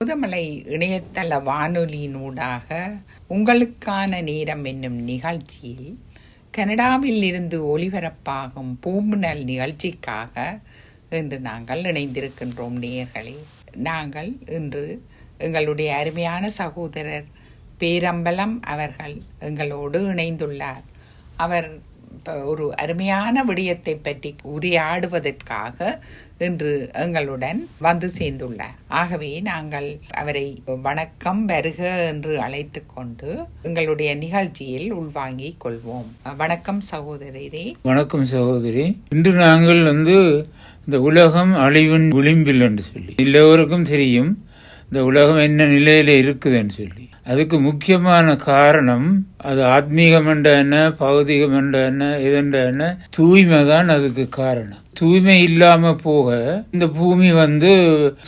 முதமலை இணையதள வானொலியினூடாக உங்களுக்கான நேரம் என்னும் நிகழ்ச்சியில் கனடாவில் இருந்து ஒலிபரப்பாகும் பூம்புணல் நிகழ்ச்சிக்காக இன்று நாங்கள் இணைந்திருக்கின்றோம். நேயர்களே, நாங்கள் இன்று எங்களுடைய அருமையான சகோதரர் பேரம்பலம் அவர்கள் எங்களோடு இணைந்துள்ளார். அவர் ஒரு அருமையான விடயத்தை பற்றி உரையாடுவதற்காக இன்று எங்களுடன் வந்து சேர்ந்துள்ளார். ஆகவே நாங்கள் அவரை வணக்கம் வருக என்று அழைத்து கொண்டு எங்களுடைய நிகழ்ச்சியில் உள்வாங்கிக் கொள்வோம். வணக்கம் சகோதரரே. வணக்கம் சகோதரி. இன்று நாங்கள் இந்த உலகம் அழிவின் விளிம்பில் என்று சொல்லி எல்லோருக்கும் தெரியும். இந்த உலகம் என்ன நிலையில இருக்குதுன்னு சொல்லி அதுக்கு முக்கியமான காரணம் அது ஆத்மீகம் என்ற என்ன, பௌதிகம் என்ற என்ன, இதென்ற என்ன, தூய்மை தான் அதுக்கு காரணம். தூய்மை இல்லாம போக இந்த பூமி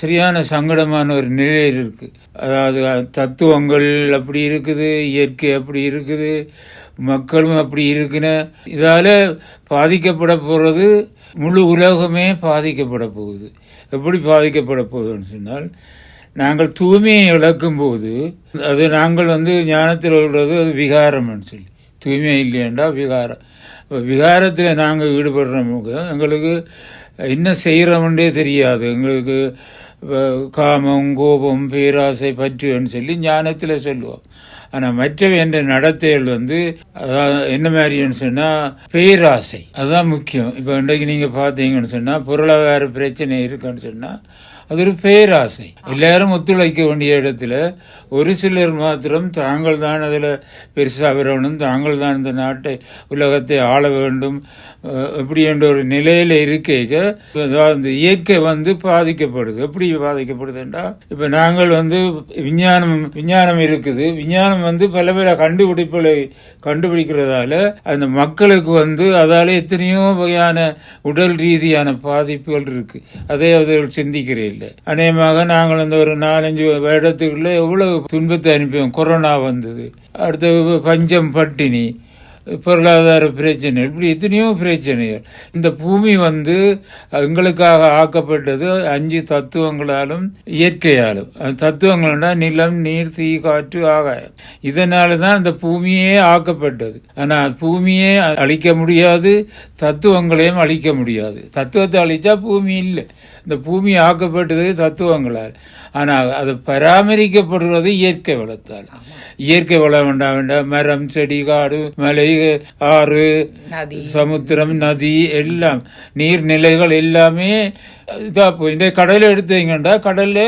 சரியான சங்கடமான ஒரு நிலையில் இருக்கு. அதாவது தத்துவங்கள் அப்படி இருக்குது, இயற்கை அப்படி இருக்குது, மக்களும் அப்படி இருக்குன்னு இதால பாதிக்கப்பட போறது முழு உலகமே பாதிக்கப்பட போகுது. எப்படி பாதிக்கப்பட போகுதுன்னு சொன்னால், நாங்கள் தூய்மையை இழக்கும் போது அது நாங்கள் ஞானத்தில் உள்ளது அது விகாரம்னு சொல்லி, தூய்மை இல்லையண்டா விகாரம். விகாரத்தில் நாங்கள் ஈடுபடுறோம், எங்களுக்கு என்ன செய்கிறோம்ன்றே தெரியாது. எங்களுக்கு காமம், கோபம், பேராசை, பற்றுன்னு சொல்லி ஞானத்தில் சொல்லுவோம். ஆனால் மற்றவை என்ற நடத்தைகள் என்ன மாதிரின்னு சொன்னால் பேராசை, அதுதான் முக்கியம். இப்போ இன்றைக்கு நீங்கள் பார்த்தீங்கன்னு சொன்னால் பொருளாதார பிரச்சனை இருக்குன்னு சொன்னால் அது ஒரு பேராசை. எல்லாரும் ஒத்துழைக்க வேண்டிய இடத்துல ஒரு சிலர் மாத்திரம் தாங்கள் தான் அதில் பெருசாக வரணும், தாங்கள் தான் இந்த நாட்டை உலகத்தை ஆள வேண்டும் இப்படி என்ற ஒரு நிலையில இருக்க இந்த இயற்கை பாதிக்கப்படுது. எப்படி பாதிக்கப்படுதுன்றா, இப்ப நாங்கள் விஞ்ஞானம் இருக்குது. விஞ்ஞானம் பல பல கண்டுபிடிப்புகளை கண்டுபிடிக்கிறதால அந்த மக்களுக்கு அதால எத்தனையோ வகையான உடல் ரீதியான பாதிப்புகள் இருக்கு. அதை அவர்கள் சிந்திக்கிறே இல்லை. அநேகமாக நாங்கள் ஒரு 4-5 வருடத்துக்குள்ள எவ்வளவு துன்பத்தை அனுப்பியோம். கொரோனா வந்தது, அடுத்த பஞ்சம், பட்டினி, பொருளாதார பிரச்சனை, இப்படி எத்தனையோ பிரச்சனைகள். இந்த பூமி எங்களுக்காக ஆக்கப்பட்டது 5 தத்துவங்களாலும் இயற்கையாலும். தத்துவங்கள்னா நிலம், நீர், தீ, காற்று, ஆகாயம். இதனால தான் இந்த பூமியே ஆக்கப்பட்டது. ஆனால் பூமியே அழிக்க முடியாது, தத்துவங்களையும் அழிக்க முடியாது. தத்துவத்தை அழிச்சா பூமி இல்லை. இந்த பூமி ஆக்கப்பட்டது தத்துவங்களால். ஆனால் அது பராமரிக்கப்படுவது இயற்கை வளத்தால். இயற்கை வளம் வேண்டாம், மரம், செடி, காடு, மலை, ஆறு, சமுத்திரம், நதி, எல்லாம் நீர்நிலைகள் எல்லாமே இதா போய். இந்த கடலை எடுத்தீங்கன்னா கடல்ல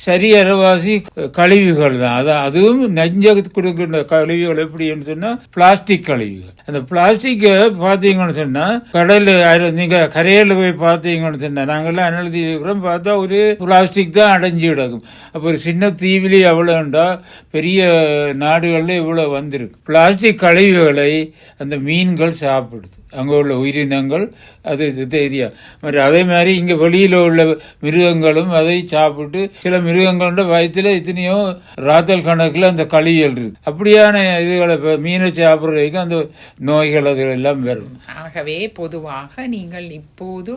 சரியரவாசி கழிவுகள் தான். அதுவும் நெஞ்ச கொடுக்கின்ற கழிவுகள் எப்படின்னு சொன்னா பிளாஸ்டிக் கழிவுகள். அந்த பிளாஸ்டிக்கை பார்த்தீங்கன்னு சொன்னா கடல்ல நீங்க கரையில போய் பார்த்தீங்கன்னு சொன்னா, நாங்கெல்லாம் அனழுதி இருக்கிறோம், பார்த்தா ஒரு பிளாஸ்டிக் தான் அடைஞ்சு கிடக்கும். அப்போ ஒரு சின்ன தீவிலே எவ்வளோண்டா பெரிய நாடுகள்ல இவ்வளவு வந்திருக்கு. பிளாஸ்டிக் கழிவுகளை அந்த மீன்கள் சாப்பிடுது, அங்கே உள்ள உயிரினங்கள். அது தெரியா. அதே மாதிரி இங்கே வெளியில் உள்ள மிருகங்களும் அதை சாப்பிட்டு, சில மிருகங்களோட வயத்தில் எத்தனையோ ராத்தல் கணக்கில் அந்த கழிவுகள் இருக்கு. அப்படியான இதுகளை மீனை சாப்பிட்றதுக்கு அந்த நோய்கள் அதுகள் எல்லாம் வரும். ஆகவே பொதுவாக நீங்கள் இப்போது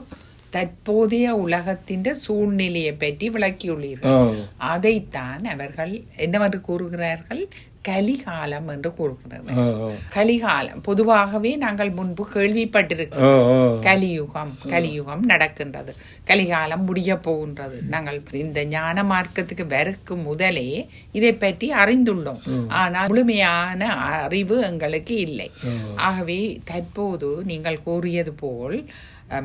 தற்போதைய உலகத்தின் சூழ்நிலையை பற்றி விளக்கியுள்ளீர்கள். அதைத்தான் அவர்கள் என்னவென்று கூறுகிறார்கள்? கலிகாலம் என்று கூறுகிறது. கலிகாலம் பொதுவாகவே நாங்கள் முன்பு கேள்விப்பட்டிருக்கிறோம். கலியுகம் நடக்கின்றது, கலிகாலம் முடிய போகின்றது. நாங்கள் இந்த ஞான மார்க்கத்துக்கு வருக்கு முதலே இதை பற்றி அறிந்துள்ளோம். ஆனால் முழுமையான அறிவு எங்களுக்கு இல்லை. ஆகவே தற்போது நீங்கள் கூறியது போல்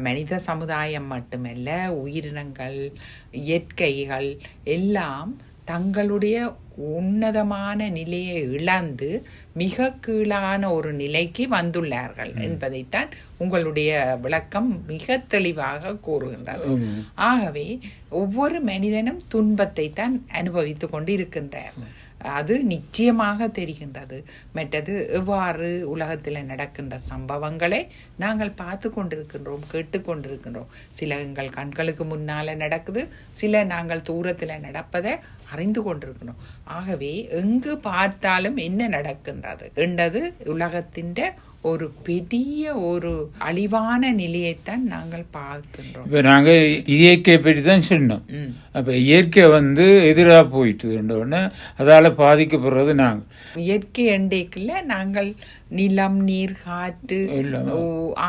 மனித சமுதாயம் மட்டுமல்ல, உயிரினங்கள், இயற்கைகள் எல்லாம் தங்களுடைய உன்னதமான நிலையை இழந்து மிக கீழான ஒரு நிலைக்கு வந்துள்ளார்கள் என்பதைத்தான் உங்களுடைய விளக்கம் மிக தெளிவாக கூறுகின்றது. ஆகவே ஒவ்வொரு மனிதனும் துன்பத்தை தான் அனுபவித்துக் கொண்டு இருக்கின்றார். அது நிச்சயமாக தெரிகின்றது. மற்றது எவ்வாறு உலகத்தில் நடக்கின்ற சம்பவங்களை நாங்கள் பார்த்து கொண்டிருக்கின்றோம், கேட்டுக்கொண்டிருக்கின்றோம். சில எங்கள் கண்களுக்கு முன்னால நடக்குது, சில நாங்கள் தூரத்தில் நடப்பதை அறிந்து கொண்டிருக்கிறோம். ஆகவே எங்கு பார்த்தாலும் என்ன நடக்கின்றது என்றது உலகத்தின் ஒரு பெரிய ஒரு அழிவான நிலையைத்தான் நாங்கள் பார்க்கின்றோம். இப்ப நாங்க இயற்கையை பற்றி தான் சொன்னோம். அப்ப இயற்கை எதிராக போயிட்டு அதால பாதிக்கப்படுறது நாங்க. இயற்கை எண்டைக்குள்ள நாங்கள் நிலம், நீர், காற்று,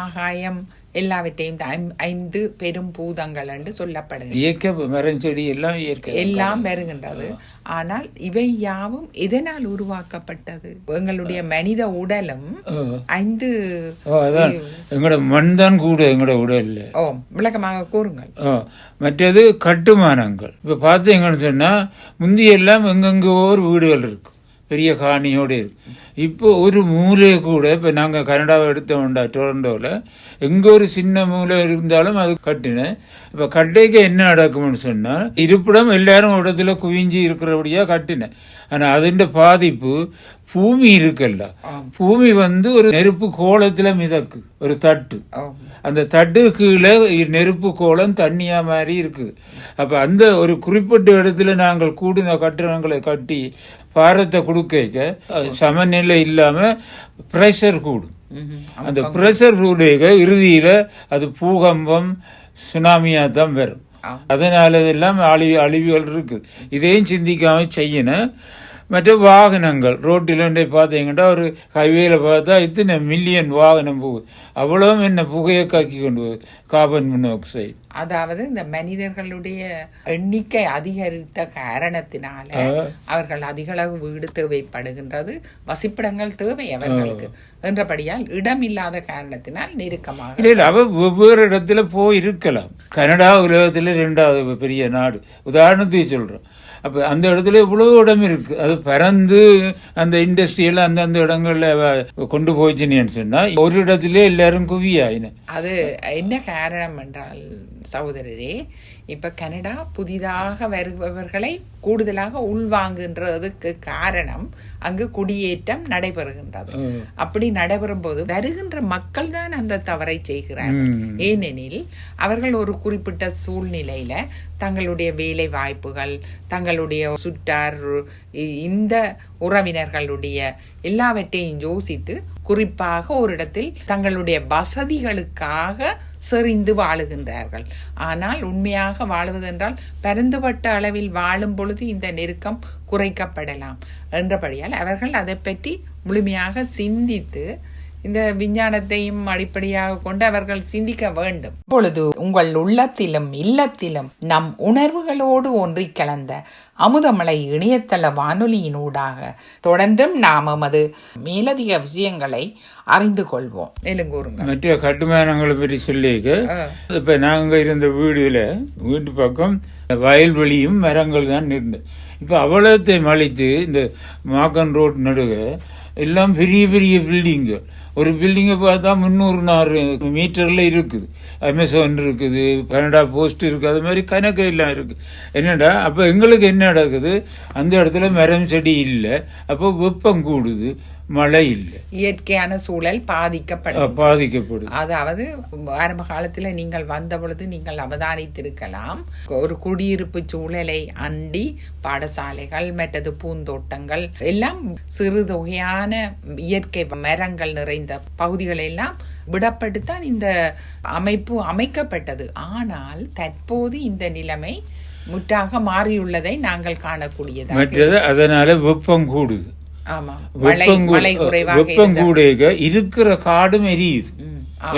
ஆகாயம் எல்லாவற்றையும் 5 பெரும் பூதங்கள் என்று சொல்லப்படுகிறது. இயற்கை மரம், செடி எல்லாம் இயற்கை எல்லாம் வருகின்றது. ஆனால் இவை யாவும் எதனால் உருவாக்கப்பட்டது? எங்களுடைய மனித உடலும் 5 எங்களோட மண் தான் கூட எங்களோட உடல்ல. விளக்கமாக கூறுங்கள். மற்றது கட்டுமானங்கள். இப்ப பார்த்தீங்கன்னு சொன்னா முந்தியெல்லாம் எங்கெங்கோ ஒரு வீடுகள் இருக்கும், பெரிய காணியோடு இருக்கு. இப்போ ஒரு மூலையை கூட, இப்போ நாங்கள் கனடாவை எடுத்தோம்டா டொரண்டோவில், எங்கே ஒரு சின்ன மூலை இருந்தாலும் அது கட்டினேன். இப்போ கட்டைக்கு என்ன நடக்கும்னு சொன்னால், இருப்பிடம் எல்லாரும் இடத்துல குவிஞ்சி இருக்கிறபடியாக கட்டினேன். ஆனால் அதன் பாதிப்பு பூமி இருக்குல்ல, பூமி ஒரு நெருப்பு கோலத்தில் மிதக்கு, ஒரு தட்டு. அந்த தட்டு கீழே நெருப்பு கோலம் தண்ணியா மாதிரி இருக்கு. அப்ப அந்த ஒரு குறிப்பிட்ட இடத்துல நாங்கள் கூடின கட்டிடங்களை கட்டி பாரத்தை கொடுக்க சமநிலை இல்லாம பிரஷர் கூடும். அந்த பிரஷர் கூட இறுதியில அது பூகம்பம், சுனாமியா தான் வரும். அதனால இதெல்லாம் அழிவுகள் இருக்கு. இதையும் சிந்திக்காம செய்யணும். மற்ற வாகனங்கள் ரோட்டில் பார்த்தீங்கன்னா ஒரு ஹைவேல பார்த்தா இத்தனை மில்லியன் வாகனம் போகுது. அவ்வளவும் என்ன புகையை காக்கி கொண்டு போகுது, கார்பன் மோனாக்சைடு. அதாவது இந்த மனிதர்களுடைய எண்ணிக்கை அதிகரித்த காரணத்தினால அவர்கள் அதிக அளவு வீடு தேவைப்படுகின்றது, வசிப்பிடங்கள் தேவை அவர்களுக்கு என்றபடியால் இடம் இல்லாத காரணத்தினால் நெருக்கமாக இல்லை. அவ வெவ்வேறு இடத்துல போய் இருக்கலாம். கனடா உலகத்துல 2வது பெரிய நாடு, உதாரணத்துக்கு சொல்றோம். அப்ப அந்த இடத்துல இவ்வளவு இடம் இருக்கு. அது பறந்து அந்த இண்டஸ்ட்ரியெல்லாம் அந்தந்த இடங்கள்ல கொண்டு போச்சுன்னு சொன்னா ஒரு இடத்துல எல்லாரும் குவியாயின. அது என்ன காரணம் என்றால் சகோதரரே, இப்ப கனடா புதிதாக வருபவர்களை கூடுதலாக உள்வாங்குன்றதுக்கு காரணம் அங்கு குடியேற்றம் நடைபெறுகின்றது. அப்படி நடைபெறும் போது வருகின்ற மக்கள் தான் அந்த தவறை செய்கிறார்கள். ஏனெனில் அவர்கள் ஒரு குறிப்பிட்ட சூழ்நிலையில தங்களுடைய வேலை வாய்ப்புகள், தங்களுடைய சுற்றார், இந்த உறவினர்களுடைய எல்லாவற்றையும் யோசித்து குறிப்பாக ஒரு இடத்தில் தங்களுடைய வசதிகளுக்காக செறிந்து வாழுகின்றார்கள். ஆனால் உண்மையாக வாழ்வதென்றால் பரந்துபட்ட அளவில் வாழும் பொழுது இந்த நெருக்கம் குறைக்கப்படலாம் என்றபடியால் அவர்கள் அதை பற்றி முழுமையாக சிந்தித்து இந்த விஞ்ஞானத்தையும் அடிப்படையாக கொண்டு அவர்கள் சிந்திக்க வேண்டும். இப்பொழுது உங்கள் உள்ளத்திலும் இல்லத்திலும் நம் உணர்வுகளோடு ஒன்றி கலந்த அமுதமலை இணையதள வானொலியினூடாக தொடர்ந்தும் நாம் எமது மேலதிக விஷயங்களை அறிந்து கொள்வோம். மேலும் மற்ற கட்டுமானங்களை பற்றி சொல்லிக்க, இப்ப நாங்க இருந்த வீட்டு பக்கம் வயல்வெளியும் மரங்கள் தான் இருந்தது. இப்ப அவ்வளத்தை மலித்து இந்த மாக்கன் ரோட் நடுக எல்லாம் பெரிய பெரிய பில்டிங்கு. ஒரு பில்டிங்கை பார்த்தா 300-400 மீட்டர்ல இருக்குது. அமேசான் இருக்குது, கனடா போஸ்ட் இருக்குது, அது மாதிரி கணக்கு எல்லாம் இருக்கு. என்னடா அப்ப எங்களுக்கு என்ன நடக்குது, அந்த இடத்துல மரம் செடி இல்லை, அப்போ வெப்பம் கூடுது, மழை இல்லை, இயற்கையான சூழல் பாதிக்கப்படுது. அதாவது ஆரம்ப காலத்துல நீங்கள் வந்த பொழுது நீங்கள் அவதானித்திருக்கலாம், ஒரு குடியிருப்பு சூழலை அண்டி பாடசாலைகள் மற்றது பூந்தோட்டங்கள் எல்லாம் சிறு தொகையான இயற்கை மரங்கள் நிறைந்த பகுதிகள் எல்லாம் விடப்பட்டுத்தான் இந்த அமைப்பு அமைக்கப்பட்டது. ஆனால் தற்போது இந்த நிலைமை முற்றாக மாறியுள்ளதை நாங்கள் காணக்கூடியது. அதனால வெப்பம் கூடுது. வெப்பம் கூட இருக்கிற காடும் எரியுது.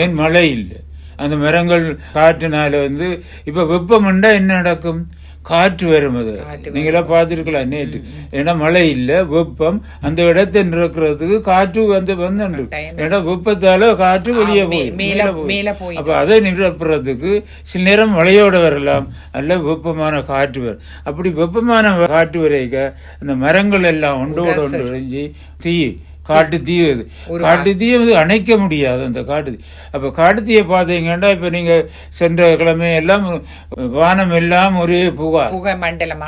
ஏன் மழை இல்லை, அந்த மரங்கள் காற்றுனால இப்ப வெப்பம் என்ன நடக்கும், காற்று வரும். அது நீங்களா பார்த்துருக்கலாம் நேற்று. ஏன்னா மழை இல்லை, வெப்பம், அந்த இடத்தை நிற்கிறதுக்கு காற்று வந்துண்டு. ஏன்னா வெப்பத்தால காற்று வெளியே போய் அப்ப அதை நிரப்புறதுக்கு சில நேரம் மழையோட வரலாம், அல்ல வெப்பமான காற்று வரும். அப்படி வெப்பமான காற்று வரைக்க அந்த மரங்கள் எல்லாம் ஒன்றோட ஒன்று இணைஞ்சி காட்டு தீ அணைக்க முடியாது அந்த காட்டு. அப்ப காட்டு தீயை பார்த்தீங்கன்னா இப்ப நீங்க சென்ற கிழமை எல்லாம் வானம் எல்லாம் ஒரே புகை மண்டலம்.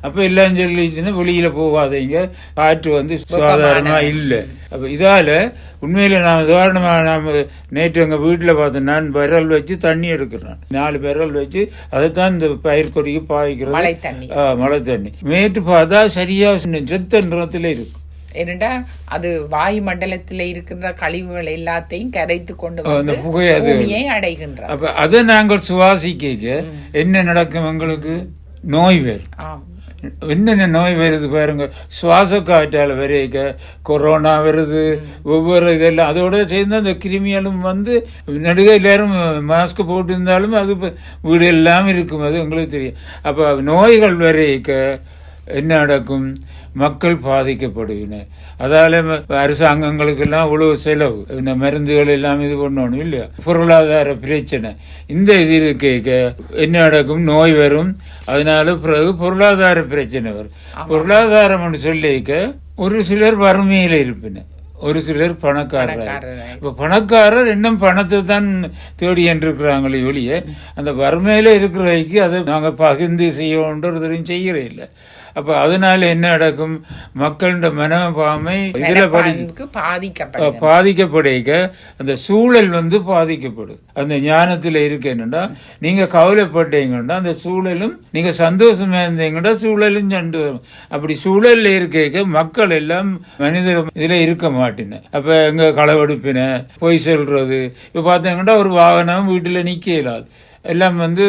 அப்ப எல்லாம் சொல்லிச்சுன்னா வெளியில போகாதீங்க, காற்று சாதாரணமா இல்லை. அப்ப இதால உண்மையில நான் உதாரணமா நேற்று எங்க வீட்டுல பார்த்தேன், நான் விரல் வச்சு தண்ணி எடுக்கிறேன், 4 விரல் வச்சு அதைத்தான் இந்த பயிர் கொடிக்கு பாய்க்கிறது மழை தண்ணி. நேற்று பார்த்தா சரியா செத்த நிறத்துல இருக்கு. ஏனென்றா அது வாயு மண்டலத்தில் இருக்கின்ற கழிவுகள் எல்லாத்தையும் கரைத்து கொண்டு வந்து பூமியை அடைகின்ற. அப்ப அதை நாங்கள் சுவாசிக்க என்ன நடக்கும்? எங்களுக்கு நோய் வரும். என்னென்ன நோய் வருது பாருங்க. சுவாச காற்றால் வரைக்க கொரோனா வருது, ஒவ்வொரு இதெல்லாம் அதோட சேர்ந்து அந்த கிருமிகளும் வந்து நடுக எல்லாரும் மாஸ்க் போட்டு இருந்தாலும் அது வீடு எல்லாம் இருக்கும், அது உங்களுக்கு தெரியும். அப்போ நோய்கள் வரைக்க என்ன நடக்கும்? மக்கள் பாதிக்கப்படுவினர். அதால அரசாங்கங்களுக்கெல்லாம் இவ்வளவு செலவு, இந்த மருந்துகள் எல்லாம் இது பண்ணணும் இல்லையா? பொருளாதார பிரச்சனை. இந்த இது இருக்க என்ன நடக்கும்? நோய் வரும். அதனால பிறகு பொருளாதார பிரச்சனை வரும். பொருளாதாரம் சொல்லிக்க ஒரு சிலர் வறுமையில இருப்பினர், ஒரு சிலர் பணக்காரர். இப்ப பணக்காரர் இன்னும் பணத்தை தான் தேடி என்றிருக்கிறாங்களே ஒழிய அந்த வறுமையில இருக்கிறவைக்கு அதை நாங்க பகிர்ந்து செய்யணும் செய்யறே இல்லை. அப்ப அதனால என்ன நடக்கும்? மக்களோட மனப்பான்மை இதுல பாதிக்கப்படுக அந்த சூழல் வந்து பாதிக்கப்படுது. அந்த ஞானத்துல இருக்கு என்னன்னா, நீங்க கவலைப்பட்டீங்கன்னா அந்த சூழலும், நீங்க சந்தோஷமா இருந்தீங்கன்னா சூழலும் சண்டு வரும். அப்படி சூழல்ல இருக்க மக்கள் எல்லாம் மனித இதுல இருக்க மாட்டேங்க. அப்ப எங்க களவெடுப்பின, பொய் சொல்றது. இப்ப பாத்தீங்கன்னா ஒரு வாகனம் வீட்டுல நிக்க இயலாது. எல்லாம் வந்து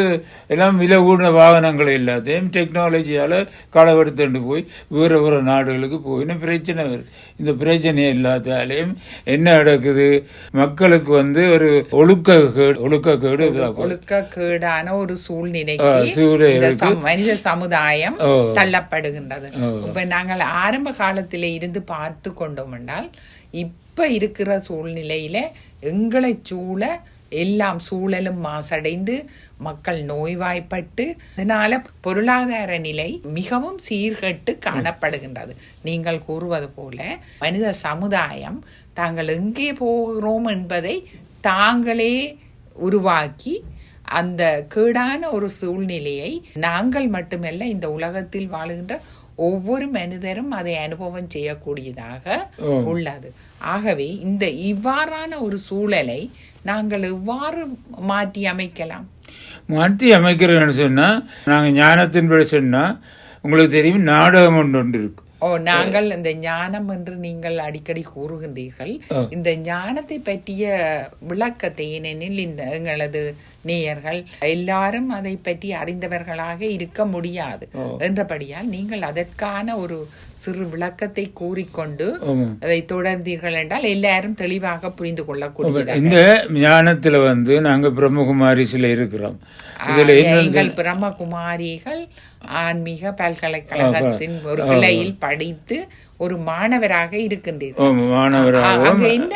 எல்லாம் விலை கூடின வாகனங்கள் எல்லாத்தையும் டெக்னாலஜியால் களவெடுத்துட்டு போய் வேறு வேறு நாடுகளுக்கு போயின்னு பிரச்சனை வருது. இந்த பிரச்சனை எல்லாத்தாலையும் என்ன நடக்குது? மக்களுக்கு வந்து ஒரு ஒழுக்கக்கேடான ஒரு சூழ்நிலைக்கு மனித சமுதாயம் தள்ளப்படுகின்றது. இப்ப நாங்கள் ஆரம்ப காலத்திலே இருந்து பார்த்து கொண்டோம் என்றால், இப்ப இருக்கிற சூழ்நிலையில எங்களை சூழ எல்லாம் சூழலும் மாசடைந்து மக்கள் நோய்வாய்ப்பட்டு, அதனால பொருளாதார நிலை மிகவும் சீர்கெட்டு காணப்படுகின்றது. நீங்கள் கூறுவது போல மனித சமுதாயம் தாங்கள் எங்கே போகிறோம் என்பதை தாங்களே உருவாக்கி அந்த கேடான ஒரு சூழ்நிலையை நாங்கள் மட்டுமல்ல, இந்த உலகத்தில் வாழுகின்ற ஒவ்வொரு மனிதரும் அதை அனுபவம் செய்யக்கூடியதாக உள்ளது. ஆகவே இந்த இவ்வாறான ஒரு சூழலை நாங்கள் எவ்வாறு மாற்றி அமைக்கலாம்? மாற்றி அமைக்கிறோம்னு சொன்னா, நாங்கள் ஞானத்தின்படி சொன்னா உங்களுக்கு தெரியும், நாடகம் ஒன்று இருக்கு. நாங்கள் இந்த ஞானம் என்று நீங்கள் அடிக்கடி கூறுகின்றீர்கள். இந்த ஞானத்தை பற்றிய விளக்கத்தை, ஏனெனில் இந்த எங்களது நேயர்கள் எல்லாரும் அதை பற்றி அறிந்தவர்களாக இருக்க முடியாது என்றபடியால் நீங்கள் அதற்கான ஒரு சிறு விளக்கத்தை கூறிக்கொண்டு அதை தொடர்ந்தீர்கள் என்றால் எல்லாரும் தெளிவாக புரிந்து கொள்ளக்கூடிய. இந்த ஞானத்துல வந்து நாங்க பிரம்மகுமாரிசில இருக்கிறோம். நீங்கள் பிரம்மகுமாரிகள் ஆன்மீக பல்கலைக்கழகத்தின் ஒரு கிளையில் படித்து ஒரு மாணவராக இருக்கின்றீர்கள். என்ன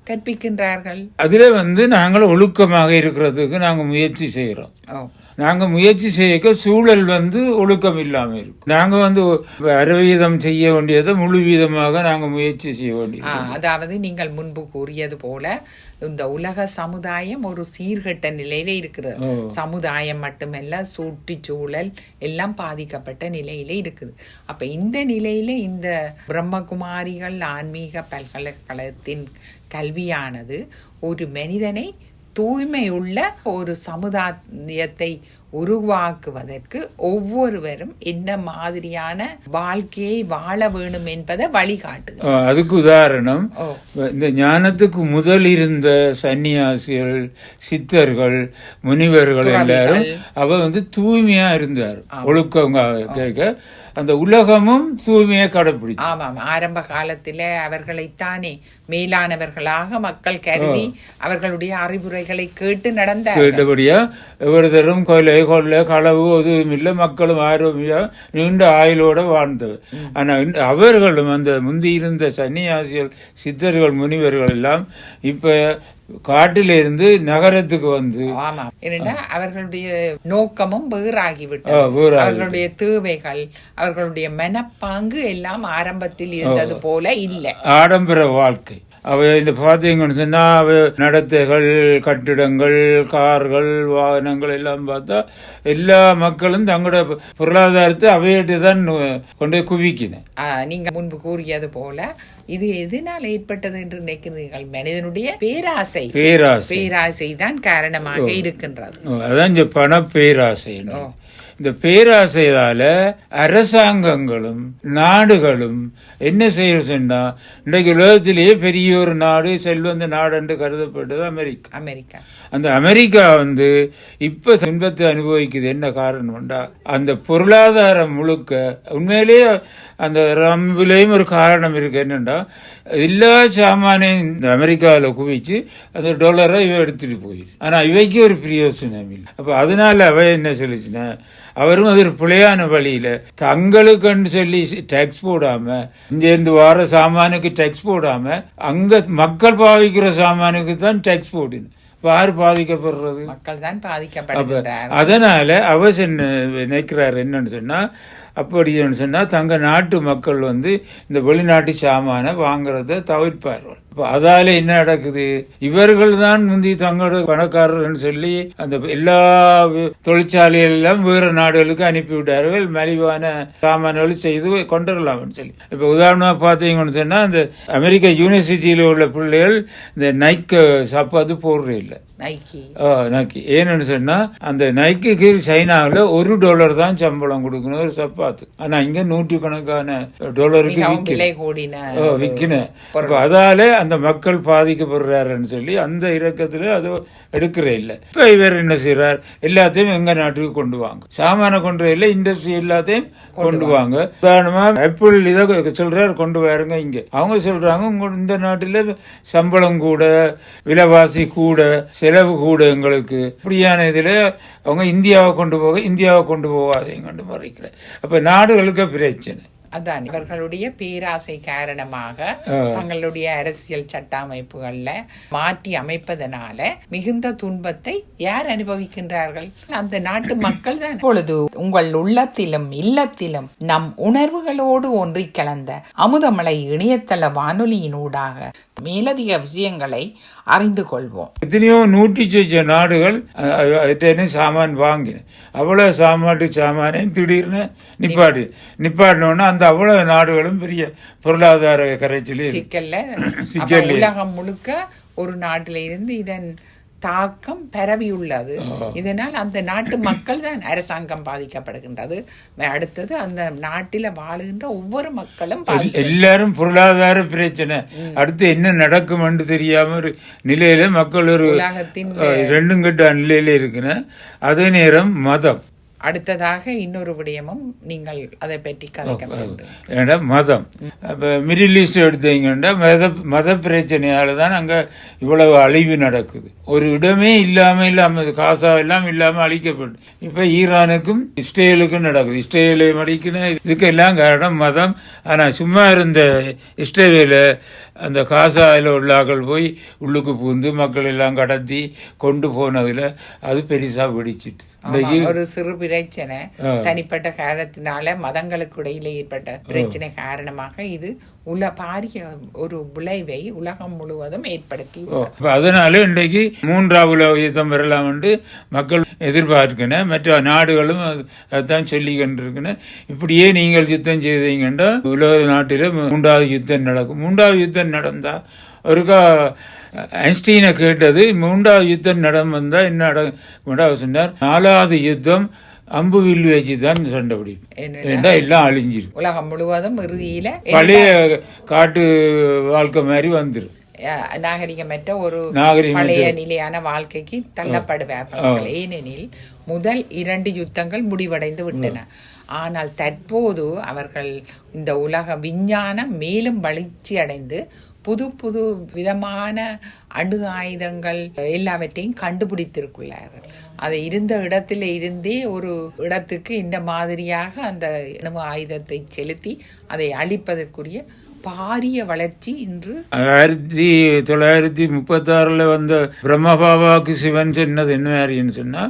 கற்பிக்கின்றார்கள்? அதுல வந்து நாங்கள் ஒழுக்கமாக இருக்கிறதுக்கு நாங்க முயற்சி செய்யறோம். நாங்க முயற்சி செய்ய சூழல் வந்து ஒழுக்கம் இல்லாம இருக்கும். நாங்க வந்து 60% செய்ய வேண்டியதை முழு வீதமாக நாங்க முயற்சி செய்ய வேண்டியது. அதாவது நீங்கள் முன்பு கூறியது போல இந்த உலக சமுதாயம் ஒரு சீர்கெட்ட நிலையில இருக்கிறது. சமுதாயம் மட்டுமல்ல, சுற்றுச்சூழல் எல்லாம் பாதிக்கப்பட்ட நிலையில இருக்குது. அப்ப இந்த நிலையில இந்த பிரம்மகுமாரிகள் ஆன்மீக பல்கலைக்கழகத்தின் கல்வியானது ஒரு மனிதனை தூய்மையுள்ள ஒரு சமுதாயத்தை உருவாக்குவதற்கு ஒவ்வொருவரும் என்ன மாதிரியான வாழ்க்கையை வாழ வேணும் என்பதை வழிகாட்டு. அதுக்கு உதாரணம், இந்த ஞானத்துக்கு முதல் இருந்த சன்னியாசிகள், சித்தர்கள், முனிவர்கள் எல்லாரும் அவ வந்து தூய்மையா இருந்தார். ஒழுக்கம் கேட்க அந்த உலகமும் தூய்மையை கடைபிடிச்சு. ஆமாம், ஆரம்ப காலத்தில அவர்களைத்தானே மேலானவர்களாக மக்கள் கருதி அவர்களுடைய அறிவுரைகளை கேட்டு நடந்த கேட்டபடியா ஒவ்வொருத்தரும் கொலை கொள்ள களவு எதுவும் இல்லை, மக்களும் ஆரோக்கியா நீண்ட ஆயுளோட வாழ்ந்தவர். ஆனா அவர்களும் அந்த முந்தி இருந்த சன்னியாசிகள், சித்தர்கள், முனிவர்கள் எல்லாம் இப்ப காட்டிலிருந்து நகரத்துக்கு வந்து அவர்களுடைய நோக்கமும் வேறாகிவிட்டது. அவர்களுடைய தேவைகள், அவர்களுடைய மனப்பாங்கு எல்லாம் ஆரம்பத்தில் இருந்தது போல இல்லை. ஆடம்பர வாழ்க்கை. அவ இந்த பாத்தீங்கன்னு சொன்னா அவ நடத்தைகள், கட்டிடங்கள், கார்கள், வாகனங்கள் எல்லாம் பார்த்தா எல்லா மக்களும் தங்களோட பொருளாதாரத்தை அவையிட்டு தான் கொண்டு குவிக்கின. நீங்க முன்பு கூறியது போல இது எதனால் ஏற்பட்டது என்று நினைக்கிறீர்கள்? மனிதனுடைய பேராசை. பேராசை தான் காரணமாக இருக்கின்றது. அதான் பண பேராசை. இந்த பேராசையால அரசாங்கங்களும் நாடுகளும் என்ன செய்யறதுன்னா, இன்றைக்கு உலகத்திலேயே பெரிய ஒரு நாடு, செல்வந்த நாடு என்று கருதப்பட்டது அமெரிக்கா. அந்த அமெரிக்கா இப்ப துன்பத்தை அனுபவிக்குது. என்ன காரணம்டா, அந்த பொருளாதாரம் முழுக்க உண்மையிலேயே அந்த ரம்பிலையும் ஒரு காரணம் இருக்கு. என்னண்டா, எல்லா சாமானையும் இந்த அமெரிக்காவில் குவிச்சு அந்த டாலரை இவ எடுத்துட்டு போயிரு. ஆனா இவைக்கு ஒரு பிரயோசனம் இல்லை. அப்ப அதனால அவ என்ன சொல்லிச்சுன்னா, அவரும் அது ஒரு பிழையான வழியில தங்களுக்குன்னு சொல்லி டேக்ஸ் போடாம, இங்கிருந்து வர சாமானுக்கு டேக்ஸ் போடாம அங்க மக்கள் பாவிக்கிற சாமானுக்கு தான் டேக்ஸ் போடுன்னு. யாரு பாதிக்கப்படுறது? மக்கள் தான் பாதிக்கப்படுறாங்க. அதனால அவர் நினைக்கிறார் என்னன்னு சொன்னா, அப்படின்னு சொன்னா தங்க நாட்டு மக்கள் இந்த வெளிநாட்டு சாமான வாங்குறத தவிர்ப்பார்கள். அதால என்ன நடக்குது, இவர்கள் தான் முந்தி தங்களோட பணக்காரர்னு சொல்லி அந்த எல்லா தொழிற்சாலைகள் எல்லாம் வேறு நாடுகளுக்கு அனுப்பிவிட்டார்கள், மலிவான சாமான்கள் செய்து கொண்டுடலாம்னு சொல்லி. இப்ப உதாரணமா பாத்தீங்கன்னு சொன்னா, அந்த அமெரிக்கா யூனிவர்சிட்டியில உள்ள பிள்ளைகள் இந்த நைக்க சாப்பாடு போடுறே இல்லை. நைக்கி ஏன்னு சொன்னா, அந்த நைக்கு சைனாவில் $1 தான் சம்பளம் கொடுக்கணும் ஒரு சப்பாத்து. ஆனா இங்க நூற்றுக்கணக்கான டாலருக்கு விற்கணும். அதால அந்த மக்கள் பாதிக்கப்படுறாருன்னு சொல்லி அந்த இறக்கத்துல அது எடுக்கிறே இல்லை. இப்ப இவர் என்ன செய்யறார், எல்லாத்தையும் எங்க நாட்டுக்கு கொண்டு வாங்க, சாமான கொண்டு இல்லை, இண்டஸ்ட்ரி எல்லாத்தையும் கொண்டு வாங்க. உதாரணமா ஆப்பிள் இதை சொல்றாரு, கொண்டு வாருங்க. இங்க அவங்க சொல்றாங்க, உங்க இந்த நாட்டுல சம்பளம் கூட, விலைவாசி கூட, செலவு கூட எங்களுக்கு. இப்படியான இதுல அவங்க இந்தியாவை கொண்டு போகாதீங்கன்னு மறைக்கிற. அப்ப நாடுகளுக்கு பிரச்சனை. அதான் இவர்களுடைய பேராசை காரணமாக தங்களுடைய அரசியல் சட்ட அமைப்புகள்ல மாற்றி அமைப்பதனால மிகுந்த துன்பத்தை யார் அனுபவிக்கின்றார்கள்? அந்த நாட்டு மக்கள் தான். இப்பொழுது உங்கள் உள்ளத்திலும் இல்லத்திலும் நம் உணர்வுகளோடு ஒன்றி கலந்த அமுதமலை இணையதள வானொலியினூடாக மேலதிக விஷயங்களை அறிந்து கொள்வோம். எத்தனையோ 100 நாடுகள் சாமான் வாங்கின, அவ்வளவு சாமானையும் திடீர்னு நிப்பாட்டினோன்னா அந்த அவ்வளவு நாடுகளும் பெரிய பொருளாதார கரைச்சல் சிக்கல்ல உலகம் முழுக்க ஒரு நாட்டில இருந்து இதன் தாக்கம் பரவியுள்ளது. இதனால் அந்த நாட்டு மக்கள் தான் அரசாங்கம் பாதிக்கப்படுகின்றது. அடுத்தது அந்த நாட்டில வாழுகின்ற ஒவ்வொரு மக்களும் எல்லாரும் பொருளாதார பிரச்சனை. அடுத்து என்ன நடக்கும் என்று தெரியாம ஒரு நிலையில மக்கள் ஒரு உலகத்தின் 2 கட்ட நிலையில இருக்குன்னு. அதே நேரம் மதம், அடுத்ததாக இன்னொரு விடயமும் நீங்கள் அதை பற்றி கதைக்க மதம். இப்போ மிடில் ஈஸ்ட் எடுத்தீங்கன்னா மத பிரச்சனையால தான் அங்கே இவ்வளவு அழிவு நடக்குது. ஒரு இடமே இல்லாமல் காசா எல்லாம் இல்லாமல் அழிக்கப்பட்டு இப்போ ஈரானுக்கும் இஸ்ரேலுக்கும் நடக்குது. இஸ்ரேலை மடிக்கணும், இதுக்கெல்லாம் காரணம் மதம். ஆனால் சும்மா இருந்த இஸ்ரேல அந்த காசாயில் உள்ளாக்கள் போய் உள்ளுக்கு பூந்து மக்கள் எல்லாம் கடத்தி கொண்டு போனதுல அது பெருசா வெடிச்சிட்டு. ஒரு சிறு பிரச்சனை தனிப்பட்ட காரணத்தினால மதங்களுக்கு இடையில ஏற்பட்ட பிரச்சனை காரணமாக இது பாரிய ஒரு விளைவை உலகம் முழுவதும் ஏற்படுத்தி. அதனால இன்றைக்கு 3வது உலக யுத்தம் வரலாம் என்று மக்கள் எதிர்பார்க்கணும். மற்ற நாடுகளும் அதான் சொல்லிக்கிட்டு. இப்படியே நீங்கள் யுத்தம் செய்தீங்கன்னா உலக நாட்டில 3வது யுத்தம் நடக்கும். 3வது யுத்தம் நடந்தா ஒருக்கா ஐன்ஸ்டீனை கேட்டது, 3வது யுத்தம் நடந்தா என்ன நடக்கும் சொன்னார். 4வது யுத்தம் அம்பு வில் வச்சு தான் சண்டை பிடிக்கும், எல்லாம் அழிஞ்சிரும். உலகம் முழுவதும் இறுதியில பழைய காட்டு வாழ்க்கை மாதிரி வந்துடும். நாகரிகமற்ற ஒரு பழைய நிலையான வாழ்க்கைக்கு தள்ளப்படுவார்கள். ஏனெனில் முதல் 2 யுத்தங்கள் முடிவடைந்து விட்டன. ஆனால் தற்போது அவர்கள் இந்த உலக விஞ்ஞானம் மேலும் வளர்ச்சி அடைந்து புது புது விதமான அணு ஆயுதங்கள் எல்லாவற்றையும் கண்டுபிடித்திருக்கிறார்கள். அதை இருந்த இடத்துல இருந்தே ஒரு இடத்துக்கு இந்த மாதிரியாக அந்த அணு ஆயுதத்தை செலுத்தி அதை அழிப்பதற்குரிய பாரிய வளர்ச்சி இன்று 1936 வந்த பிரம்மபாபாவுக்கு சிவன் சொன்னது என்ன சொன்னா,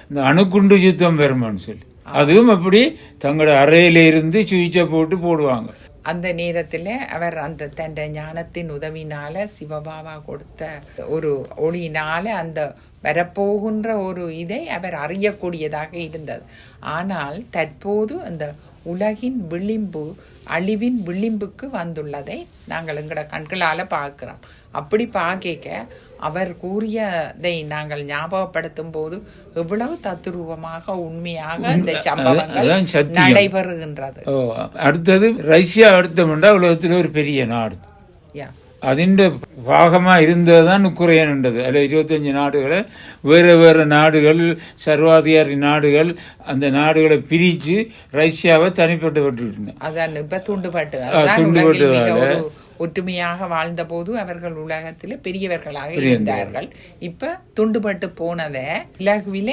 இந்த அணுகுண்டு யுத்தம் பெருமான்னு சொல்லி, அதுவும் அப்படி தங்களோட அறையில இருந்து சுவிட்சை போடுவாங்க. அந்த நேரத்தில் அவர் அந்த தன் ஞானத்தின் உதவினால சிவபாபா கொடுத்த ஒரு ஒளியினால அந்த வரப்போகின்ற ஒரு இதை அவர் அறியக்கூடியதாக இருந்தது. ஆனால் தற்போது அந்த உலகின் விளிம்பு அழிவின் விளிம்புக்கு வந்துள்ளதை நாங்கள் எங்களோட கண்களால் பார்க்கிறோம். அப்படி பார்க்க அவர் கூறியதை நாங்கள் ஞாபகப்படுத்தும் போது எவ்வளவு தத்துரூபமாக உண்மையாக இந்த சம்பவங்கள் நடைபெறுகின்றது. அடுத்தது ரஷ்யா அடுத்தமுண்டா உலகத்தில் ஒரு பெரிய நாடு, അതിൻ്റെ ഭാഗമായി ഇരുന്നതാണ് ഉക്രൈൻ ഉണ്ടത്. അല്ല 25 നാടുകളെ വേറെ വേറെ നാടുകൾ സർവാധികാരി നാടുകൾ அந்த நாடுகளை பிரித்து ரஷ்யாவை தனிப்பட்டு விட்டுருந்தேன். அதான் இப்ப துண்டுபட்டு ஒற்றுமையாக வாழ்ந்த போது அவர்கள் உலகத்தில் பெரியவர்களாக இருந்தார்கள். இப்ப துண்டுபட்டு போனதை இலகுவில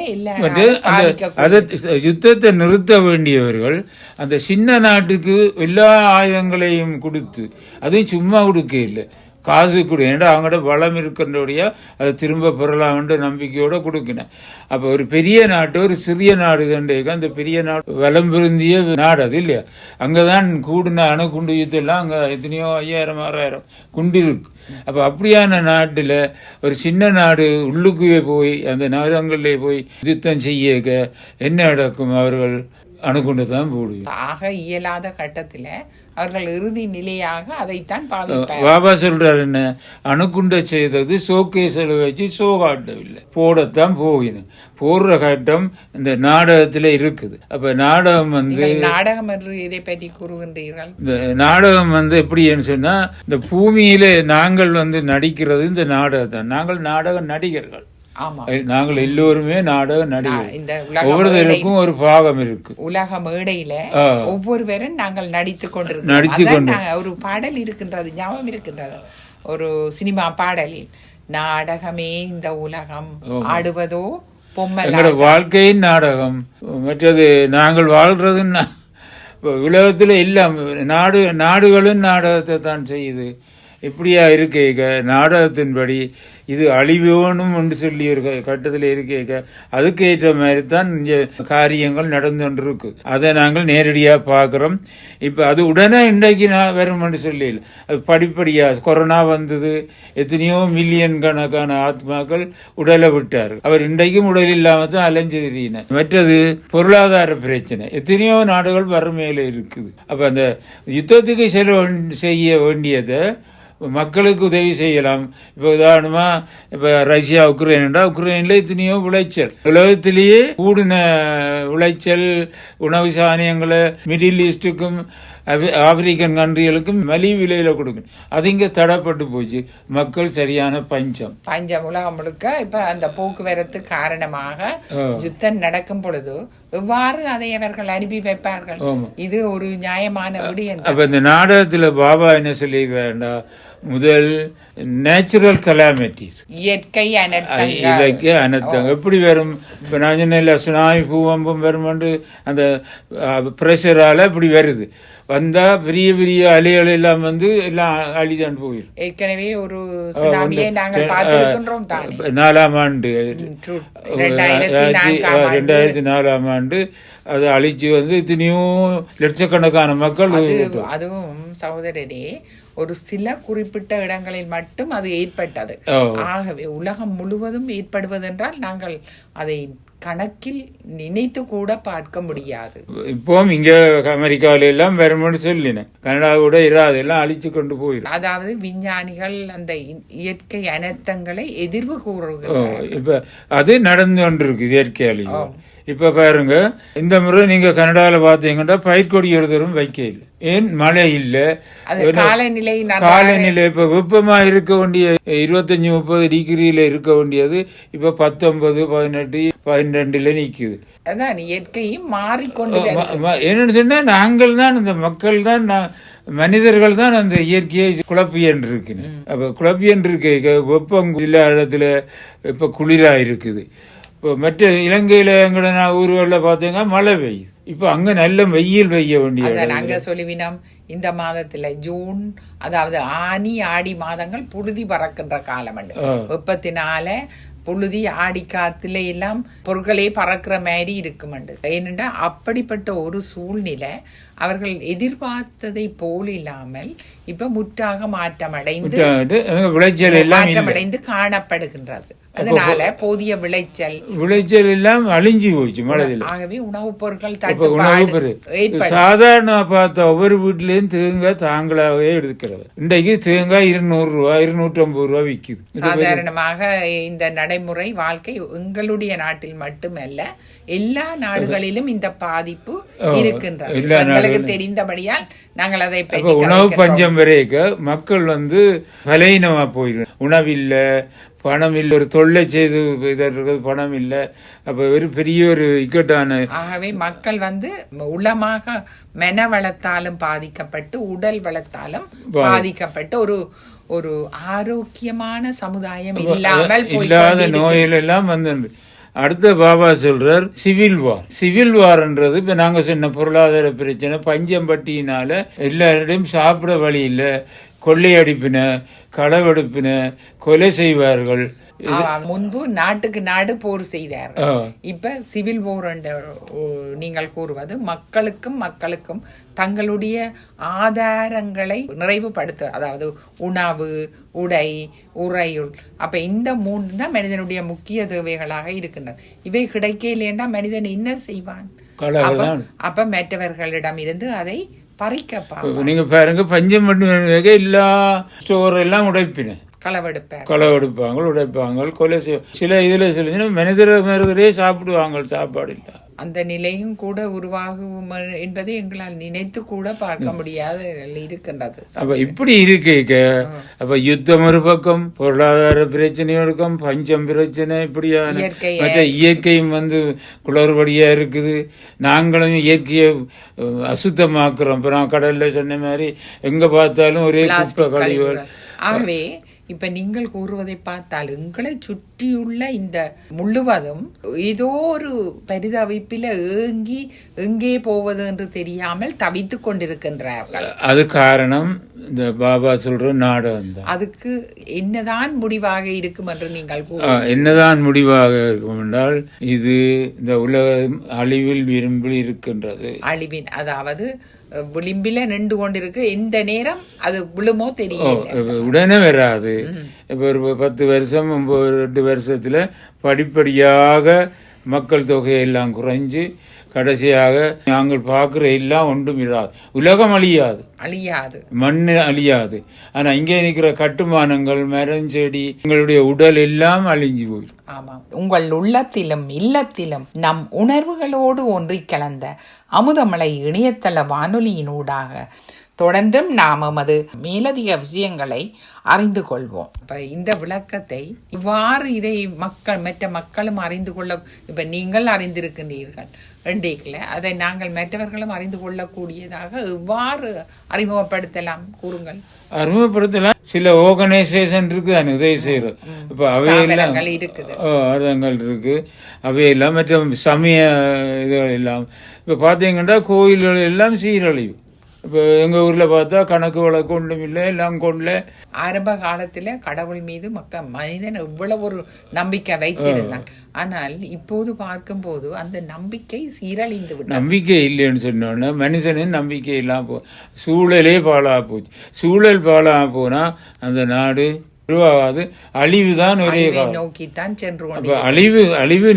யுத்தத்தை நிறுத்த வேண்டியவர்கள் அந்த சின்ன நாட்டுக்கு எல்லா ஆயுதங்களையும் கொடுத்து, அதையும் சும்மா கொடுக்க இல்லை, காசு கொடு, ஏன்னா அவங்களோட வளம் இருக்கின்றபடிய அதை திரும்ப பெறலாம்ன்ற நம்பிக்கையோட கொடுக்கினேன். அப்போ ஒரு பெரிய நாட்டு ஒரு சிறிய நாடு தண்டேக்க அந்த பெரிய நாடு வளம் பொருந்திய நாடு அது இல்லையா. அங்கதான் கூடுன அணுகுண்டு யுத்தெல்லாம் அங்கே எத்தனையோ 5000 6000 குண்டு இருக்கு. அப்போ அப்படியான நாட்டில் ஒரு சின்ன நாடு உள்ளுக்குவே போய் அந்த நகரங்களிலே போய் யுத்தம் செய்யக்க என்ன நடக்கும்? அவர்கள் அணுகுண்டு தான் போடுவோம். ஆக இயலாத கட்டத்தில் அவர்கள் இறுதி நிலையாக அதைத்தான் பாவிப்பார். பாபா சொல்றாரு என்ன, அணுகுண்ட செய்தது ஷோகேஸில் வச்சு ஷோ காட்டவில்லை, போடத்தான் போகணும். போடுற கட்டம் இந்த நாடகத்துல இருக்குது. அப்ப நாடகம் நாடகம் என்று இதை பற்றி கூறுகின்றீர்கள். இந்த நாடகம் எப்படின்னு சொன்னா, இந்த பூமியில நாங்கள் நடிக்கிறது இந்த நாடகத்தான். நாங்கள் நாடக நடிகர்கள். நாங்கள் எல்லோருமே நாடக நடிகர். ஒவ்வொருத்தருக்கும் ஒரு பாகம் இருக்கு. உலக மேடையில ஒவ்வொருவரும் நாங்கள் நடித்து கொண்டிருக்கோம். ஒரு பாடல் இருக்கின்றது, ஞாபகம் இருக்கின்றது, ஒரு சினிமா பாடலில் நாடகமே இந்த உலகம் ஆடுவதோ பொம்மை, வாழ்க்கையின் நாடகம். மற்றது நாங்கள் வாழ்றதுன்னா உலகத்துல எல்லாம் நாடுகளும் நாடகத்தை தான் செய்யுது. இப்படியா இருக்க நாடகத்தின்படி இது அழிவோனும் என்று சொல்லி ஒரு கட்டத்தில் இருக்க அதுக்கேற்ற மாதிரி தான் இந்த காரியங்கள் நடந்து கொண்டிருக்கு. அதை நாங்கள் நேரடியாக பார்க்குறோம். இப்போ அது உடனே இன்றைக்கு வரும்னு சொல்லி அது படிப்படியாக கொரோனா வந்தது, எத்தனையோ மில்லியன் கணக்கான ஆத்மாக்கள் உடலை விட்டார். அவர் இன்றைக்கும் உடல் இல்லாமல் தான் அலைஞ்சு தெரியின. மற்றது பொருளாதார பிரச்சனை, எத்தனையோ நாடுகள் வறுமையில் இருக்குது. அப்போ அந்த யுத்தத்துக்கு செய்ய வேண்டியதை மக்களுக்கு உதவி செய்யலாம். இப்போ உதாரணமா இப்போ ரஷ்யா உக்ரைன்ல எத்தனையோ விளைச்சல், உலகத்திலேயே கூடின விளைச்சல் உணவு சானியங்களை மிடில் ஈஸ்டுக்கும் ஆப்பிரிக்கன் கண்ட்ரிகளுக்கும் மலிவு விலையில கொடுக்கணும். அது இங்க தடைப்பட்டு போச்சு. மக்கள் சரியான பஞ்சம் உலகம் முழுக்க. இப்ப அந்த போக்குவரத்து காரணமாக யுத்தம் நடக்கும் பொழுது எவ்வாறு அதை அவர்கள் அனுப்பி வைப்பார்கள்? இது ஒரு நியாயமான விடயம். அப்ப இந்த நாடகத்துல பாபா என்ன சொல்லியிருக்காருண்டா, முதல் நேச்சுரல் கலாமிட்டிஸ், இயற்கை அனர்த்தம் எப்படி வரும்? இப்போ நான் சொன்ன சுனாமி பூகம்பம் வரும், அந்த ப்ரெஷரால இப்படி வருது. வந்தா பெரிய பெரிய அலைகள் எல்லாம் எல்லாம் அழிதான் போயிடும். ஏற்கனவே ஒரு சுனாமியை நாங்கள் பார்த்திருக்கின்றோம். 4ஆம் ஆண்டு 2004ஆம் ஆண்டு அதை அழிச்சு எத்தனையோ லட்சக்கணக்கான மக்கள். அதுவும் சகோதரரே ஒரு சில குறிப்பிட்ட இடங்களில் மட்டும் அது ஏற்பட்டது. ஆகவே உலகம் முழுவதும் ஏற்படுவதென்றால் நாங்கள் அதை கணக்கில் நினைத்து கூட பார்க்க முடியாது. இப்போ இங்க அமெரிக்காவில எல்லாம் வரும்னு சொல்லினேன், கனடா கூட இராது, எல்லாம் அழிச்சு கொண்டு போயிடும். அதாவது விஞ்ஞானிகள் அந்த இயற்கை அனர்த்தங்களை எதிர்வு கூறுகிறார்கள். இப்ப அது நடந்து கொண்டிருக்கு இயற்கை அழிவு. இப்ப பாருங்க, இந்த முறை நீங்க கனடால பாத்தீங்கன்னா பயிர்கொடி ஒருத்தரும் வைக்க இல்லை. ஏன்? மழை இல்ல, காலநிலை இப்ப வெப்பமா இருக்க வேண்டிய 25-30 டிகிரியில இருக்க வேண்டியது இப்ப 19, 18, 12 நிக்குது. அதான் இயற்கையும் மாறிக்கொண்டு. என்னன்னு சொன்னா நாங்கள் தான், இந்த மக்கள் தான், மனிதர்கள் தான் அந்த இயற்கையை குழப்பியன் இருக்கு. அப்ப குழப்பியன் இருக்க வெப்பம் இல்லாத இடத்துல இப்ப குளிரா இருக்குது. இப்போ மற்ற இலங்கையில எங்கட ஊர்களில் பார்த்தீங்கன்னா மழை பெய்யுது. இப்போ அங்க நல்ல வெயில் பெய்ய வேண்டிய நாங்க சொல்லுவினோம். இந்த மாதத்துல ஜூன், அதாவது ஆனி ஆடி மாதங்கள் புழுதி பறக்கின்ற காலம். வெப்பத்தினால புழுதி ஆடி காத்துல எல்லாம் பொருட்களே பறக்கிற மாதிரி இருக்குமெண்டு. ஏனென்றா அப்படிப்பட்ட ஒரு சூழ்நிலை அவர்கள் எதிர்பார்த்ததை போல் இல்லாமல் இப்ப முற்றாக மாற்றமடைந்து காணப்படுகின்றது. அதனால போதிய விளைச்சல் எல்லாம் அழிஞ்சு போச்சு மழையில். ஆகவே உணவுப் பொருட்கள் சாதாரண பார்த்தா ஒவ்வொரு வீட்டிலேயும் தேங்காய் தாங்களாகவே எடுக்கிறது. இன்றைக்கு தேங்காய் 200 ரூபா 250 ரூபா விற்குது. சாதாரணமாக இந்த நடைமுறை வாழ்க்கை எங்களுடைய நாட்டில் மட்டுமல்ல எல்லா நாடுகளிலும் இந்த பாதிப்பு இருக்கின்றது. எங்களுக்கு தெரிந்தபடியால் நாங்கள் அதை உணவு பஞ்சம் வரைக்கும் மக்கள் பலவீனமா போயிடும். உணவில்ல, பணம் இல்லை, ஒரு தொல்லை செய்து பணம் இல்லை. அப்ப ஒரு பெரிய ஒரு இக்கட்டான. ஆகவே மக்கள் உளமாக மன வளத்தாலும் பாதிக்கப்பட்டு உடல் வளத்தாலும் பாதிக்கப்பட்டு ஒரு ஆரோக்கியமான சமுதாயம் இல்லாத நோயில் எல்லாம் அடுத்த பாபா சொல்றார் சிவில் வார்ன்றது இப்ப நாங்க சொன்ன பொருளாதார பிரச்சனை, பஞ்சம் பட்டியினால எல்லாரிடையும் சாப்பிட வழி இல்லை, கொள்ளையடிப்பின, களவெடுப்பின, கொலை செய்வார்கள். முன்பு நாட்டுக்கு நாடு போர் செய்தார்கள். இப்ப சிவில் போர் நீங்கள் கூறுவது மக்களுக்கும் தங்களுடைய ஆதாரங்களை நிறைவுபடுத்த, அதாவது உணவு, உடை, உறையுள். அப்ப இந்த 3 தான் மனிதனுடைய முக்கிய தேவைகளாக இருக்கின்றது. இவை கிடைக்கலைன்னா மனிதன் என்ன செய்வான்? அப்ப மற்றவர்களிடம் இருந்து அதை நீங்க பாருங்க, பஞ்சம் பண்ணி எல்லா ஸ்டோர் எல்லாம் உடைப்பின, களவெடுப்பாங்க, உடைப்பாங்க, கொலை சில இதுல சொல்லுங்க மனிதரே சாப்பிடுவாங்க, சாப்பாடு இல்ல. அந்த நிலையும் கூட உருவாகும் என்பதை எங்களால் நினைத்து கூட பார்க்க முடியாத இருக்கின்றது. அப்ப இப்படி இருக்க அப்ப யுத்தம் ஒரு பக்கம், பொருளாதார பிரச்சனை இருக்கும், பஞ்சம் பிரச்சனை, இப்படியான மற்ற இயற்கையும் குளறுபடியா இருக்குது. நாங்களும் இயற்கையை அசுத்தமாக்குறோம். இப்ப நான் கடல்ல சொன்ன மாதிரி எங்க பார்த்தாலும் ஒரே குப்பை கழிவுகள். ஆகவே இப்ப நீங்கள் கூறுவதை பார்த்தால் எங்களை சுற்றியுள்ள இந்த முழுவதும் ஏதோ ஒரு பரிதவிப்பில எங்கே போவது என்று தெரியாமல் தவித்துக் கொண்டிருக்கின்றார்கள். அது காரணம் இந்த பாபா சொல்ற நாடகம் தான். அதுக்கு என்னதான் முடிவாக இருக்கும் என்று நீங்கள் என்னதான் முடிவாக இருக்கும் என்றால், இது இந்த உலகம் அழிவில் விரும்பி இருக்கின்றது. அழிவின், அதாவது விளிம்பில நின்று கொண்டிருக்கு. எந்த நேரம் அது விழுமோ தெரியல, உடனே வராது. இப்ப ஒரு 10 வருஷம் 8 வருஷத்துல படிப்படியாக மக்கள் தொகையெல்லாம் குறைஞ்சு கடைசியாக நாங்கள் பார்க்கிற எல்லாம் ஒன்றும் இராது. உலகம் அழியாது, மண் அழியாது. ஆனா இங்கே நிற்கிற கட்டுமானங்கள், மரம், செடி, எங்களுடைய உடல் எல்லாம் அழிஞ்சு போயிடும். ஆமா, உங்கள் உள்ளத்திலும் இல்லத்திலும் நம் உணர்வுகளோடு ஒன்றி கலந்த அமுதமலை இணையதள வானொலியினூடாக தொடர்ந்தும் நாம் எமது மேலதிக விஷயங்களை அறிந்து கொள்வோம். இப்ப இந்த விளக்கத்தை இவ்வாறு இதை மற்ற மக்களும் அறிந்து கொள்ள, இப்ப நீங்கள் அறிந்திருக்கின்றீர்கள் ரெண்டேக்கில், அதை நாங்கள் மற்றவர்களும் அறிந்து கொள்ளக்கூடியதாக எவ்வாறு அறிமுகப்படுத்தலாம் கூறுங்கள். அறிமுகப்படுத்தலாம். சில ஆர்கனைசேஷன் இருக்குது உதவி செய்யறது. இப்ப அவையெல்லாம் அரங்கங்கள் இருக்கு, அவையெல்லாம் மற்ற சமய இதுகள் எல்லாம். இப்ப பாத்தீங்கன்னா கோயில்கள் எல்லாம் சீரழிவு. இப்போ எங்கள் ஊரில் பார்த்தா கணக்கு வழக்கு ஒன்றும் இல்லை, எல்லாம் கொள்ள. ஆரம்ப காலத்தில் கடவுள் மீது மனிதன் எவ்வளவு ஒரு நம்பிக்கை வைத்திருந்தான். ஆனால் இப்போது பார்க்கும்போது அந்த நம்பிக்கை சீரழிந்து விட்டு, நம்பிக்கை இல்லைன்னு சொன்னோன்னா மனுஷனின் நம்பிக்கை இல்லாம சூழலே பாழா போச்சு. சூழல் பாழா போனா அந்த நாடு உருவாகாது, அழிவுதான் ஒரே நோக்கித்தான் சென்று அழிவு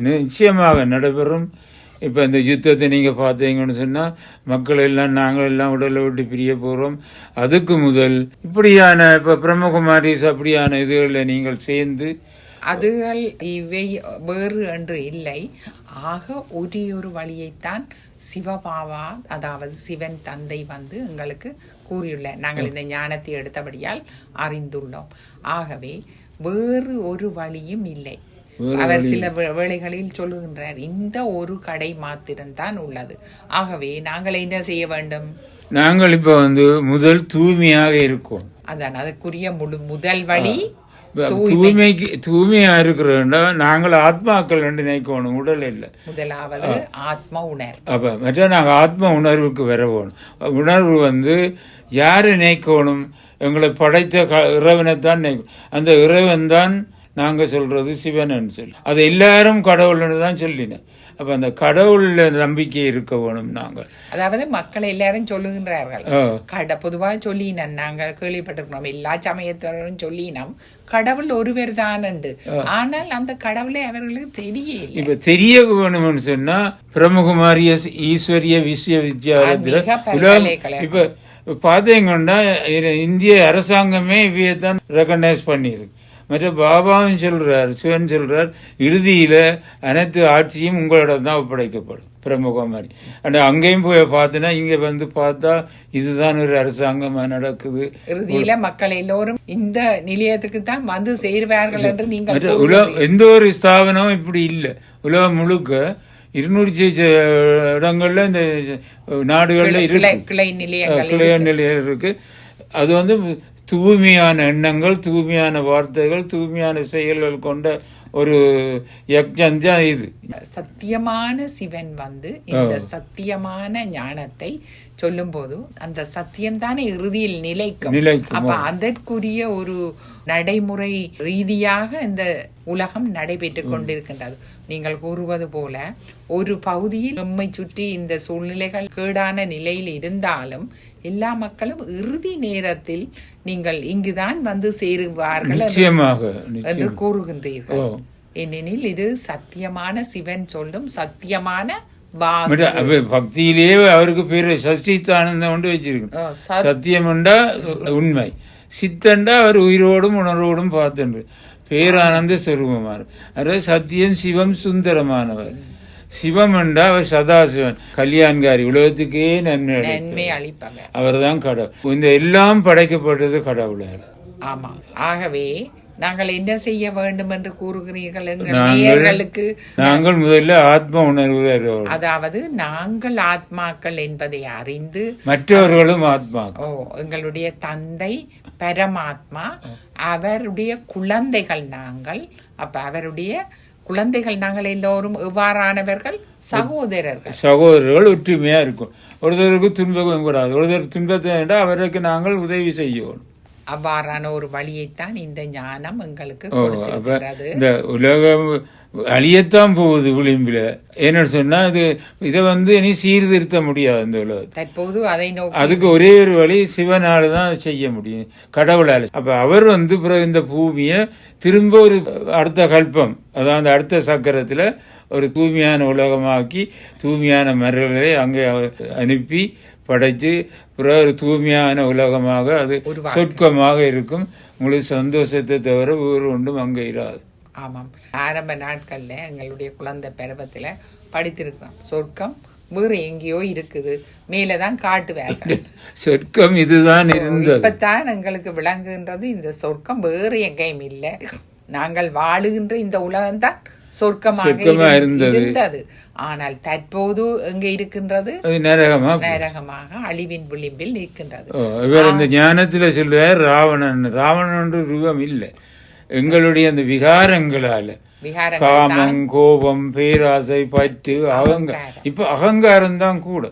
நிச்சயமாக நடைபெறும். இப்போ இந்த யுத்தத்தை நீங்கள் பார்த்தீங்கன்னு சொன்னால் மக்கள் எல்லாம் நாங்கள் எல்லாம் உடலை விட்டு பிரிய போகிறோம். அதுக்கு முதல் இப்படியான இப்போ பிரம்மகுமாரிஸ் அப்படியான இதுகளில் நீங்கள் சேர்ந்து அதுகள் இவை வேறு என்று இல்லை. ஆக ஒரே ஒரு வழியைத்தான் சிவபாவா, அதாவது சிவன் தந்தை எங்களுக்கு கூறியுள்ளார். நாங்கள் இந்த ஞானத்தை எடுத்தபடியால் அறிந்துள்ளோம். ஆகவே வேறு ஒரு வழியும் இல்லை. அவர் சில வேளைகளில் சொல்லுகின்றார், இந்த ஒரு கடை மாத்திரம்தான் உள்ளது. ஆகவே நாங்கள் என்ன செய்ய வேண்டும்? நாங்கள் இப்ப முதல் தூய்மையாக இருக்கோம். அதான் அதற்குரிய முதல் வழி தூய்மையா இருக்கிறோம்னா நாங்கள் ஆத்மாக்கள் நினைக்கணும், உடல் இல்லை. முதலாவது ஆத்ம உணர்வு. அப்ப மற்ற நாங்கள் ஆத்ம உணர்வுக்கு வரவோணும். உணர்வு யாரை நினைக்கணும்? எங்களை படைத்த இறைவனைத்தான் நினைக்கணும். அந்த இறைவன் தான் நாங்கள் சொல்றது சிவன் சொல்லி, அது எல்லாரும் கடவுள்னு தான் சொல்லினேன். அப்ப அந்த கடவுள்ல நம்பிக்கை இருக்க வேணும். நாங்கள் அதாவது மக்கள் எல்லாரும் சொல்லுகின்றார்கள், பொதுவாக சொல்லினோம், நாங்கள் கேள்விப்பட்டிருக்கிறோம், எல்லா சமயத்தோரும் சொல்லினோம் கடவுள் ஒருவர் தான் உண்டு. ஆனால் அந்த கடவுளை அவர்களுக்கு தெரியல. இப்ப தெரிய வேணும்னு சொன்னா பிரம்மகுமாரிய ஈஸ்வரிய விஸ்வவித்யாலயத்துல இப்ப பாத்தீங்கன்னா இந்திய அரசாங்கமே இவையத்தான் ரெகனைஸ் பண்ணியிருக்கு. மற்ற பாபாவும் சொல்றார், சிவன் சொல்றார், இறுதியில அனைத்து ஆட்சியும் உங்களோட தான் ஒப்படைக்கப்படும் பிரம்மகுமாரி. ஆனா அங்கேயும் போய் பார்த்தனா இங்க வந்து பார்த்தா இதுதான் ஒரு அரசாங்கமா நடக்குது. இறுதியில மக்கள் எல்லோரும் இந்த நிலையத்துக்கு தான் வந்து சேருவார்கள் என்று நீங்கள் எந்த ஒரு ஸ்தாபனமும் இப்படி இல்லை. உலகம் முழுக்க 200 இடங்கள்ல இந்த நாடுகள்ல இருக்கு கிளை நிலையம் இருக்கு. அது வந்து தூய்மையான எண்ணங்கள், தூய்மையான வார்த்தைகள், தூய்மையான செயல்கள் கொண்ட ஒரு யக்ஞம் தான் இது. சத்தியமான சிவன் வந்து இந்த சத்தியமான ஞானத்தை சொல்லும் போது அந்த சத்தியம்தானே இறுதியில் நிலைக்கும். அப்ப அதற்குரிய ஒரு நடைமுறை ரீதியாக இந்த உலகம் நடைபெற்று கொண்டிருக்கின்றது. நீங்கள் கூறுவது போல ஒரு பகுதியில் நம்மை சுற்றி இந்த சூழ்நிலைகள் கேடான நிலையில் இருந்தாலும் எல்லா மக்களும் இறுதி நேரத்தில் நீங்கள் இங்குதான் வந்து சேருவார்கள் என்று கூறுகின்றீர்கள். ஏனெனில் இது சத்தியமான சிவன் சொல்லும் சத்தியமான பக்தியிலேயே அவருக்கு பேரு சச்சிதானந்தம் கொண்டு வச்சிருக்கு. சத்தியம் என்றா உண்மை, சித்தண்டா அவர் உயிரோடும் உணர்வோடும் பார்த்து பேரானந்த சொரூபமார். அதாவது சத்தியம் சிவம் சுந்தரமானவர். சிவம் என்றா அவர் சதாசிவன், கல்யாண்காரி, உலகத்துக்கே நன்மை அளிப்பாங்க. அவர் தான் கடவுள். இந்த எல்லாம் படைக்கப்பட்டது கடவுளால். ஆமா. ஆகவே நாங்கள் என்ன செய்ய வேண்டும் என்று கூறுகிறீர்கள்? நேயர்களுக்கு நாங்கள் முதல்ல ஆத்ம உணர்வு, அதாவது நாங்கள் ஆத்மாக்கள் என்பதை அறிந்து மற்றவர்களும் ஆத்மாக்கள். எங்களுடைய தந்தை பரமாத்மா, அவருடைய குழந்தைகள் நாங்கள். அப்ப அவருடைய குழந்தைகள் நாங்கள் எல்லோரும் எவ்வாறானவர்கள்? சகோதரர்கள் ஒற்றுமையா இருக்கும். ஒருத்தருக்கு துன்பம் கூடாது. ஒருத்தர் துன்பத்தை அவருக்கு நாங்கள் உதவி செய்யணும். அவ்வாறான ஒரு வழியைத்தான் இந்த ஞானம் எங்களுக்கு கொடுத்திருக்கிறது. இந்த உலகம் அழியத்தான் போகுது விளிம்பில. என்ன சொன்னா இதை வந்து இனி சீர்திருத்த முடியாது இந்த உலகம். தற்போது அதை நோக்கி அதுக்கு ஒரே ஒரு வழி சிவனால தான் செய்ய முடியும், கடவுளால. அப்ப அவர் வந்து இந்த பூமியை திரும்ப ஒரு அடுத்த கல்பம், அதாவது அடுத்த சக்கரத்துல ஒரு தூய்மையான உலகமாக்கி தூய்மையான மரங்களை அங்கே அனுப்பி படைச்சு ஒரு தூய்மையான உலகமாக அது சொர்க்கமாக இருக்கும். உங்களுக்கு சந்தோஷத்தை தவிர வேறு ஒன்றும் அங்கே இராது. ஆமாம். ஆரம்ப நாட்கள்ல எங்களுடைய குழந்தை பருவத்துல படித்திருக்கிறோம், சொர்க்கம் வேறு எங்கேயோ இருக்குது, மேலதான் காட்டுவார்கள். சொர்க்கம் இதுதான் இருந்தது. இப்பத்தான் எங்களுக்கு விளங்குகின்றது இந்த சொர்க்கம் வேறு எங்கேயும் இல்லை, நாங்கள் வாழுகின்ற இந்த உலகம்தான் சொர்க்கமாக இருந்தது. ஆனால் தற்போது எங்க இருக்கின்றது? நரகமாக அழிவின் விளிம்பில் நிற்கின்றது. இவர் இந்த ஞானத்துல சொல்லுவார், ராவணன் ரூபம் இல்லை, எங்களுடைய அந்த விகாரங்களால, காமம், கோபம், பேராசை, பற்று, அகங்காரம். இப்ப அகங்காரம் தான் கூட.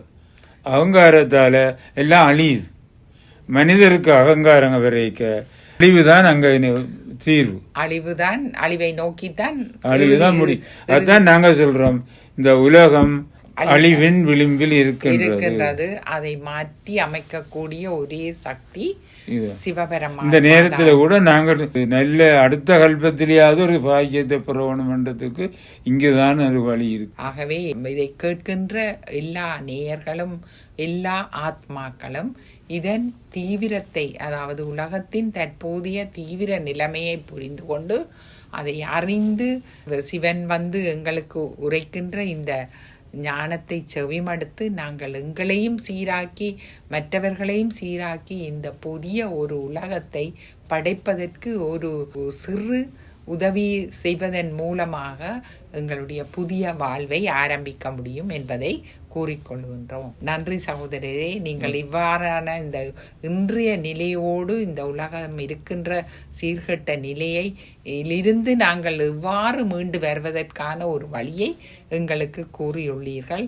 அகங்காரத்தால எல்லாம் அழியுது. மனிதருக்கு அகங்காரம் வரைக்க அழிவுதான் அங்க தீர்வு. அழிவுதான், அழிவை நோக்கித்தான் அழிவுதான் முடியும். அதுதான் நாங்க சொல்றோம், இந்த உலகம் அழிவின் விளிம்பில் இருக்கின்றது. அதை மாற்றி அமைக்கக்கூடிய ஒரே சக்தி சிவபெருமான். இந்த நேரத்துல கூட நாங்கள் நல்ல அடுத்த கல்பத்திலேயாவது ஒரு பாக்கியத்தை பெறணும்ன்றதுக்கு இங்கதான் ஒரு வழி இருக்கு. ஆகவே இதை கேட்கின்ற எல்லா நேயர்களும் எல்லா ஆத்மாக்களும் இதன் தீவிரத்தை, அதாவது உலகத்தின் தற்போதைய தீவிர நிலைமையை புரிந்து கொண்டு அதை அறிந்து சிவன் வந்து எங்களுக்கு உரைக்கின்ற இந்த ஞானத்தை செவிமடுத்து நாங்கள் எங்களையும் சீராக்கி மற்றவர்களையும் சீராக்கி இந்த புதிய ஒரு உலகத்தை படைப்பதற்கு ஒரு சிறு உதவி செய்வதன் மூலமாக எங்களுடைய புதிய வாழ்வை ஆரம்பிக்க முடியும் என்பதை கூறிக்கொள்கின்றோம். நன்றி சகோதரரே. நீங்கள் இவ்வாறான இந்த இன்றைய நிலையோடு இந்த உலகம் இருக்கின்ற சீர்கெட்ட நிலையை இருந்து நாங்கள் எவ்வாறு மீண்டு வருவதற்கான ஒரு வழியை எங்களுக்கு கூறியுள்ளீர்கள்.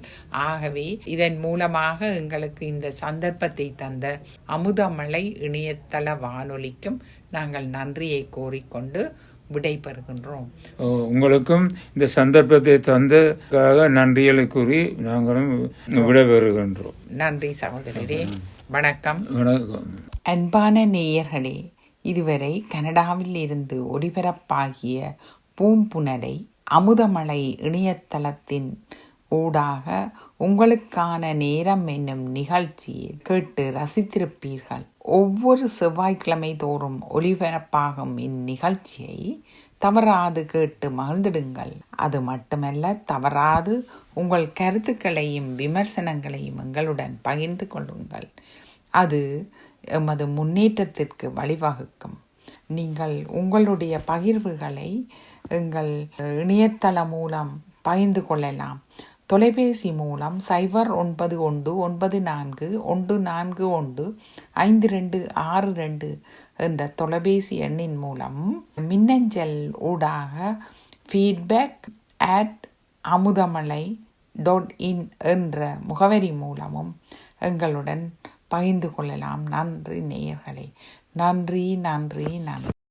ஆகவே இதன் மூலமாக எங்களுக்கு இந்த சந்தர்ப்பத்தை தந்த அமுதமலை இணையதள வானொலிக்கும் நாங்கள் நன்றியை கோரிக்கொண்டு விடை பெறுகின்றோம். உங்களுக்கும் இந்த சந்தர்ப்பத்தை தந்ததுக்காக நன்றிகளை கூறி நாங்களும் விடைபெறுகின்றோம். நன்றி சகோதரரே. வணக்கம். வணக்கம். அன்பான நேயர்களே, இதுவரை கனடாவில் இருந்து ஒளிபரப்பாகிய பூம்புணரை அமுதமலை இணையதளத்தின் ஊடாக உங்களுக்கான நேரம் என்னும் நிகழ்ச்சியில் கேட்டு ரசித்திருப்பீர்கள். ஒவ்வொரு செவ்வாய்க்கிழமை தோறும் ஒளிபரப்பாகும் இந்நிகழ்ச்சியை தவறாது கேட்டு மகிழ்ந்திடுங்கள். அது மட்டுமல்ல, தவறாது உங்கள் கருத்துக்களையும் விமர்சனங்களையும் எங்களுடன் பகிர்ந்து கொள்ளுங்கள். அது எமது முன்னேற்றத்திற்கு வழிவகுக்கும். நீங்கள் உங்களுடைய பகிர்வுகளை எங்கள் இணையதளம் மூலம் பகிர்ந்து கொள்ளலாம். தொலைபேசி மூலம் 09114145152 என்ற தொலைபேசி எண்ணின் மூலம், மின்னஞ்சல் ஊடாக feedback@amudamalai.in என்ற முகவரி மூலமும் எங்களுடன் பகிர்ந்து கொள்ளலாம். நன்றி நேயர்களே. நன்றி.